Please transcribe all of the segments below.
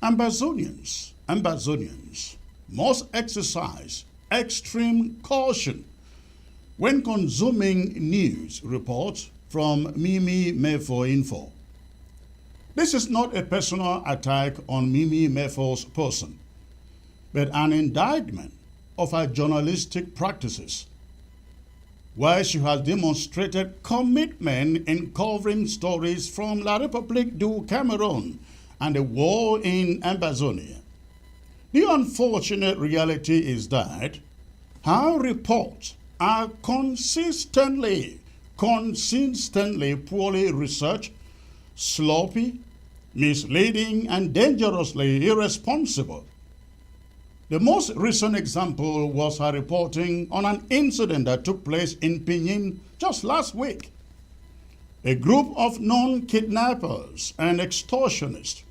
Ambazonians must exercise extreme caution when consuming news reports from Mimi Mefo Info. This is not a personal attack on Mimi Mefo's person, but an indictment of her journalistic practices, where she has demonstrated commitment in covering stories from La République du Cameroon and the war in Ambazonia. The unfortunate reality is that her reports are consistently poorly researched, sloppy, misleading, and dangerously irresponsible. The most recent example was her reporting on an incident that took place in Pinin just last week. A group of known kidnappers and extortionists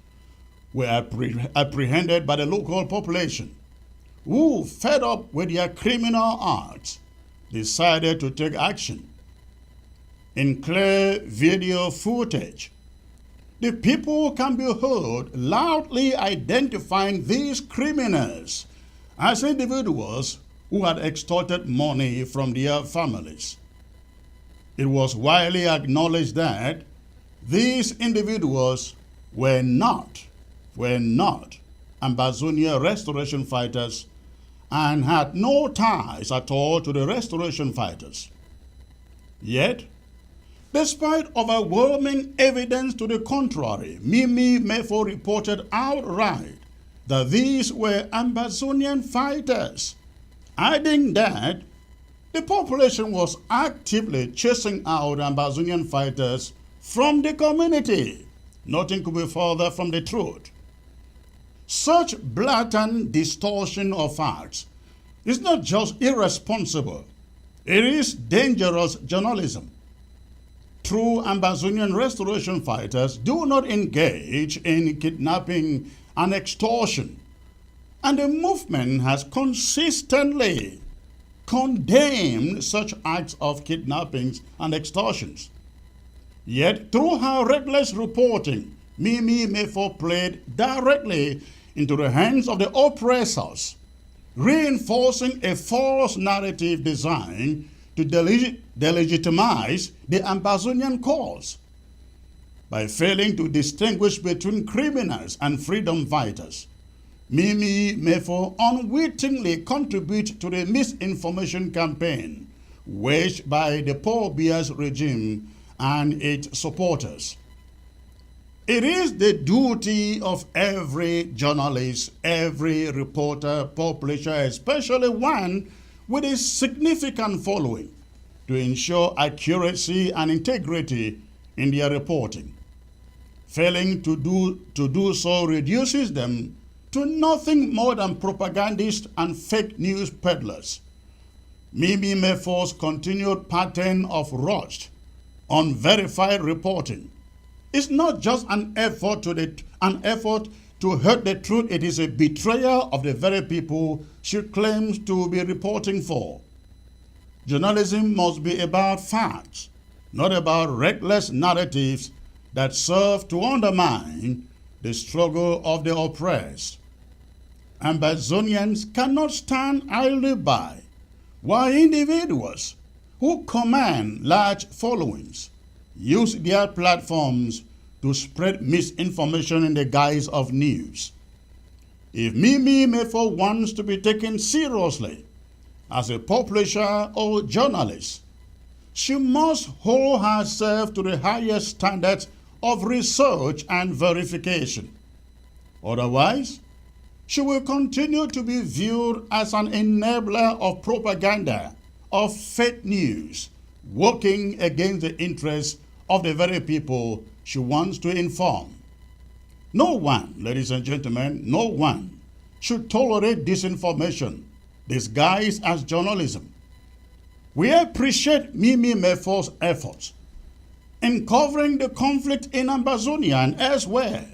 were apprehended by the local population, who, fed up with their criminal acts, decided to take action. In clear video footage, the people can be heard loudly identifying these criminals as individuals who had extorted money from their families. It was widely acknowledged that these individuals were not Ambazonia restoration fighters and had no ties at all to the restoration fighters. Yet, despite overwhelming evidence to the contrary, Mimi Mefo reported outright that these were Ambazonian fighters, adding that the population was actively chasing out Ambazonian fighters from the community. Nothing could be further from the truth. Such blatant distortion of facts is not just irresponsible, it is dangerous journalism. True Ambazonian restoration fighters do not engage in kidnapping and extortion, and the movement has consistently condemned such acts of kidnappings and extortions. Yet, through her reckless reporting, Mimi Mefo played directly into the hands of the oppressors, reinforcing a false narrative designed to delegitimize the Ambazonian cause. By failing to distinguish between criminals and freedom fighters, Mimi Mefo unwittingly contributes to the misinformation campaign waged by the Paul Biya's regime and its supporters. It is the duty of every journalist, every reporter, publisher, especially one with a significant following, to ensure accuracy and integrity in their reporting. Failing to do so reduces them to nothing more than propagandists and fake news peddlers. Mimi Mefo's continued pattern of rushed, unverified reporting is not just an effort to hurt the truth, it is a betrayal of the very people she claims to be reporting for. Journalism must be about facts, not about reckless narratives that serve to undermine the struggle of the oppressed. Ambazonians cannot stand idly by while individuals who command large followings use their platforms to spread misinformation in the guise of news. If Mimi Mefo wants to be taken seriously as a publisher or journalist, she must hold herself to the highest standards of research and verification. Otherwise, she will continue to be viewed as an enabler of propaganda, of fake news, working against the interests of the very people she wants to inform. No one, ladies and gentlemen, no one should tolerate disinformation disguised as journalism. We appreciate Mimi Mefo's efforts in covering the conflict in Ambazonia and elsewhere,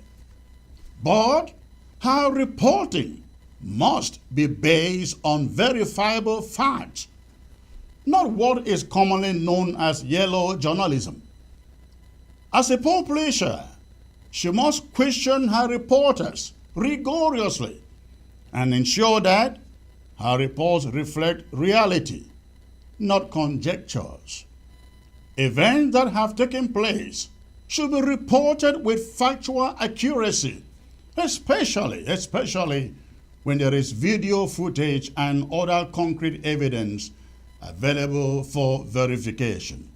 but her reporting must be based on verifiable facts, not what is commonly known as yellow journalism. As a publisher, she must question her reporters rigorously and ensure that her reports reflect reality, not conjectures. Events that have taken place should be reported with factual accuracy, especially when there is video footage and other concrete evidence available for verification.